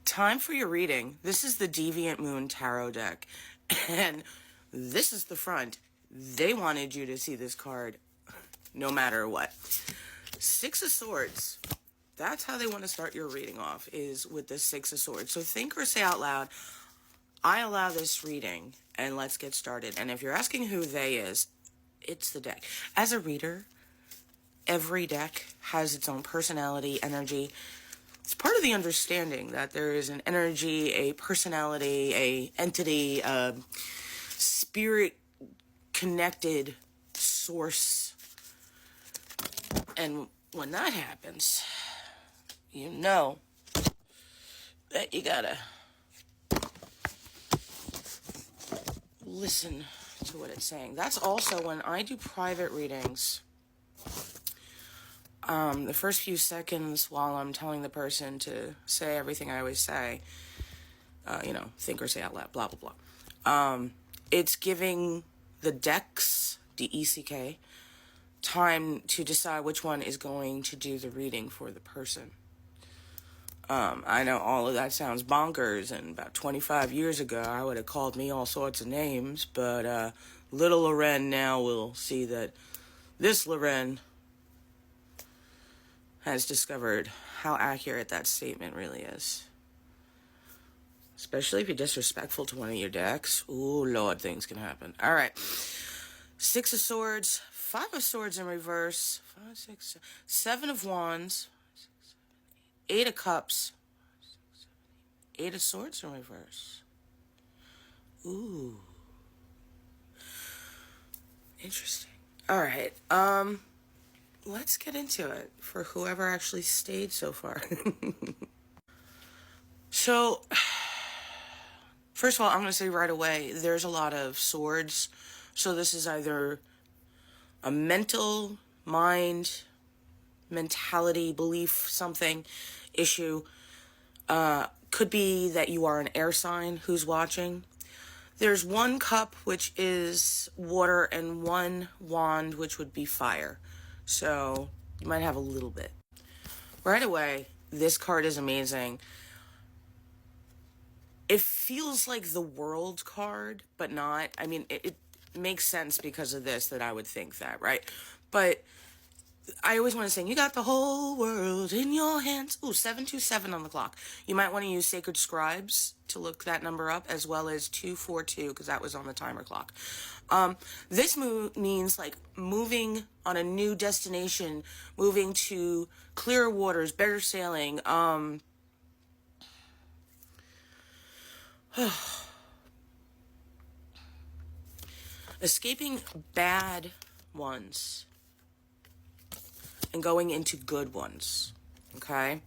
Time for your reading. This is the Deviant Moon Tarot deck. And this is the front. They wanted you to see this card no matter what. Six of Swords. That's how they want to start your reading off, is with the Six of Swords. So think or say out loud, I allow this reading, and let's get started. And if you're asking who they is, it's the deck. As a reader, every deck has its own personality, energy. It's part of the understanding that there is an energy, a personality, a entity, a spirit-connected source. And when that happens, you know that you gotta listen to what it's saying. That's also when I do private readings. The first few seconds while I'm telling the person to say everything I always say, think or say out loud, blah, blah, blah. It's giving the decks, DECK, time to decide which one is going to do the reading for the person. I know all of that sounds bonkers, and about 25 years ago, I would have called me all sorts of names, but little Loren now will see that this Loren has discovered how accurate that statement really is. Especially if you're disrespectful to one of your decks. Ooh, Lord, things can happen. All right. Six of Swords, Five of Swords in reverse, 5, 6, 7, 7 of Wands, 5, 6, 7, 8, 8 of Cups, 5, 6, 7, 8, 8 of Swords in reverse. Ooh. Interesting. All right. Let's get into it for whoever actually stayed so far. So, first of all, I'm going to say right away, there's a lot of swords. So this is either a mental, mind, mentality, belief, something issue. Could be that you are an air sign who's watching. There's one cup, which is water, and one wand, which would be fire. So you might have a little bit. Right away, this card is amazing. It feels like the World card, but not. I mean, it makes sense because of this that I would think that, right? But I always want to sing, you got the whole world in your hands. Ooh, 727 on the clock. You might want to use Sacred Scribes to look that number up, as well as 242, because that was on the timer clock. This means like moving on a new destination, moving to clearer waters, better sailing, escaping bad ones and going into good ones. Okay?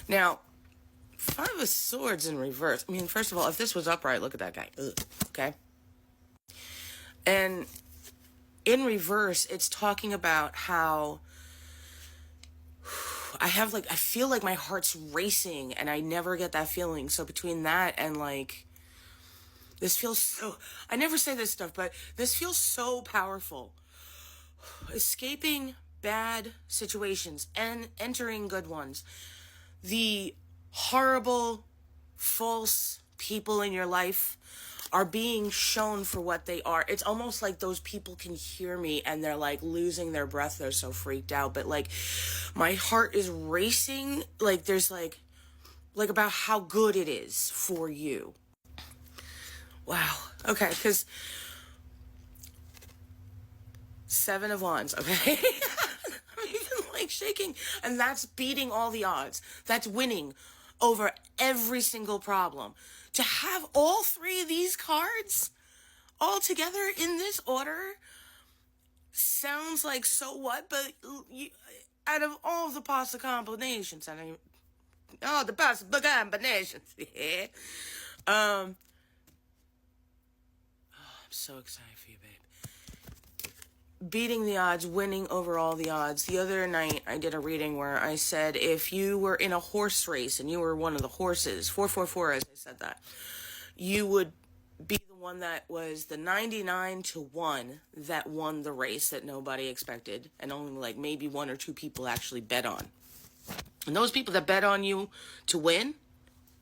Now, Five of Swords in reverse. I mean, first of all, if this was upright, look at that guy. Ugh, okay? And in reverse, it's talking about how I feel like my heart's racing and I never get that feeling. So between that and this feels so, I never say this stuff, but this feels so powerful. Escaping bad situations and entering good ones. The horrible, false people in your life are being shown for what they are. It's almost like those people can hear me and they're like losing their breath. They're so freaked out. But like my heart is racing. Like there's like about how good it is for you. Wow. Okay. Because 7 of Wands. Okay. I'm even like shaking. And that's beating all the odds. That's winning over every single problem. To have all 3 of these cards all together in this order sounds like so what, but out of all the possible combinations, the possible combinations, yeah. I'm so excited for you, babe. Beating the odds, winning over all the odds. The other night, I did a reading where I said, if you were in a horse race and you were one of the horses, 444 as I said that, you would be the one that was the 99-1 that won the race that nobody expected, and only like maybe 1 or 2 people actually bet on. And those people that bet on you to win,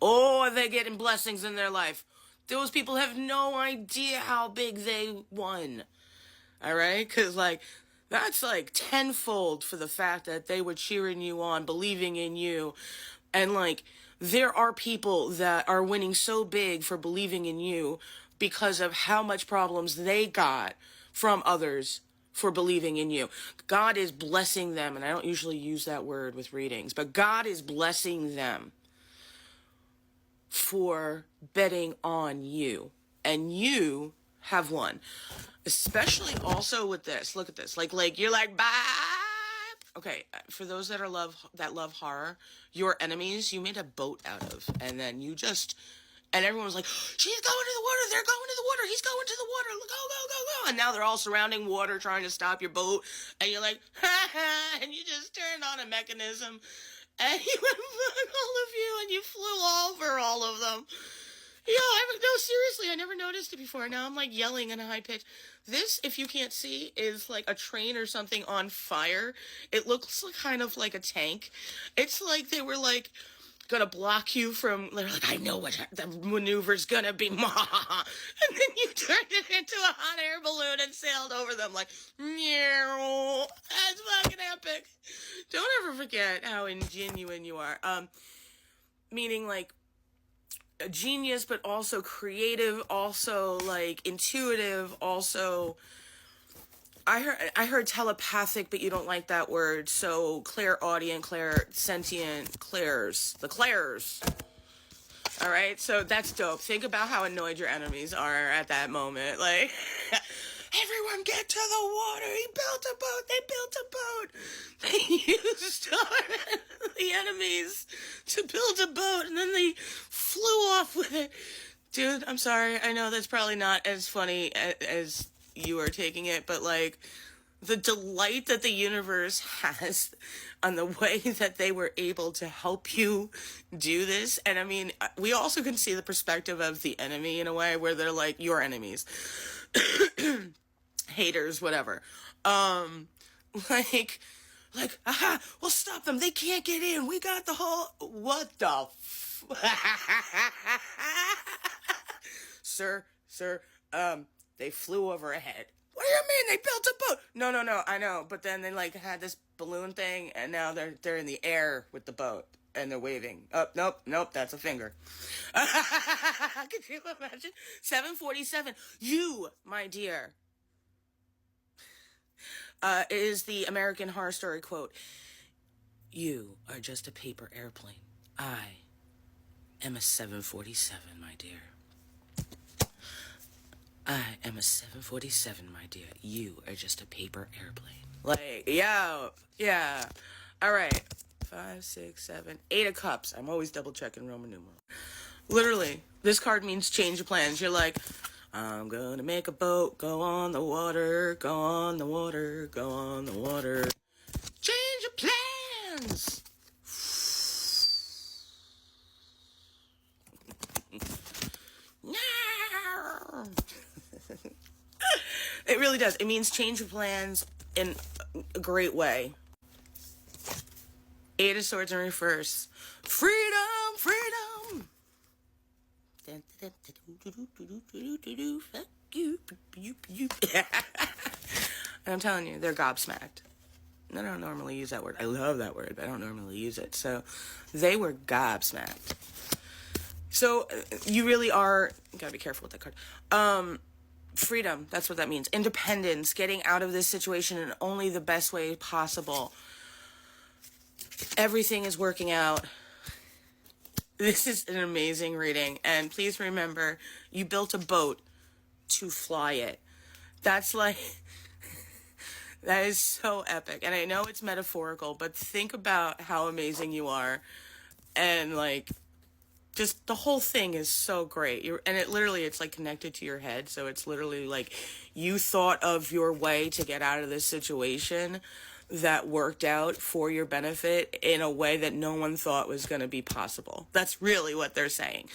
Oh, are they getting blessings in their life? Those people have no idea how big they won. All right? Because, like, that's like tenfold for the fact that they were cheering you on, believing in you. And, like, there are people that are winning so big for believing in you because of how much problems they got from others for believing in you. God is blessing them, and I don't usually use that word with readings, but God is blessing them for betting on you. And you have won. Especially also with this. Look at this. Like you're like, bye. Okay, for those that love horror, your enemies you made a boat out of, and then you just, and everyone was like, she's going to the water, they're going to the water, he's going to the water, go, go, go, go, and now they're all surrounding water trying to stop your boat, and you're like, ha ha, and you just turned on a mechanism, and you went all of you, and you flew over all of them. Yeah, no, seriously, I never noticed it before. Now I'm like yelling in a high pitch. This, if you can't see, is like a train or something on fire. It looks like kind of like a tank. It's like they were like gonna block you from, they're like, I know what the maneuver's gonna be, ma. And then you turned it into a hot air balloon and sailed over them like, meow. That's fucking epic. Don't ever forget how ingenuine you are. Meaning like, a genius, but also creative, also like intuitive, also I heard telepathic, but you don't like that word, so clairaudient, clairsentient, the clairs. All right, so that's dope. Think about how annoyed your enemies are at that moment. Like, everyone get to the water. He built a boat. They built a boat. They used the enemies to build a boat, and then they flew off with it. Dude, I'm sorry. I know that's probably not as funny as you are taking it, but like, the delight that the universe has on the way that they were able to help you do this. And I mean, we also can see the perspective of the enemy in a way where they're like your enemies, haters, whatever. Like, aha, we'll stop them. They can't get in. We got the whole, what the Sir, they flew over ahead. What do you mean they built a boat? No, I know. But then they like had this balloon thing, and now they're in the air with the boat, and they're waving. Oh, nope, that's a finger. Could you imagine? 747. You, my dear, is the American Horror Story quote. You are just a paper airplane. I am a 747, my dear. I am a 747, my dear. You are just a paper airplane. Like, yeah. All right. 5, 6, 7, 8 of cups. I'm always double checking Roman numeral. Literally, this card means change of plans. You're like, I'm gonna make a boat, go on the water, go on the water, go on the water. Change of plans. It really does. It means change of plans in a great way. 8 of Swords in reverse. Freedom, freedom. Fuck you. And I'm telling you, they're gobsmacked. I don't normally use that word. I love that word, but I don't normally use it. So they were gobsmacked. So you really are, gotta be careful with that card. Freedom, that's what that means. Independence, getting out of this situation in only the best way possible. Everything is working out. This is an amazing reading. And please remember, you built a boat to fly it. That's like, that is so epic. And I know it's metaphorical, but think about how amazing you are. And like, just the whole thing is so great. And it literally, it's like connected to your head. So it's literally like you thought of your way to get out of this situation that worked out for your benefit in a way that no one thought was going to be possible. That's really what they're saying.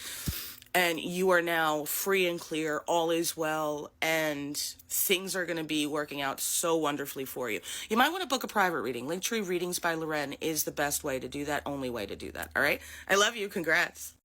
And you are now free and clear, all is well, and things are going to be working out so wonderfully for you. You might want to book a private reading. Linktree Readings by LOREN is the best way to do that, only way to do that, all right? I love you. Congrats.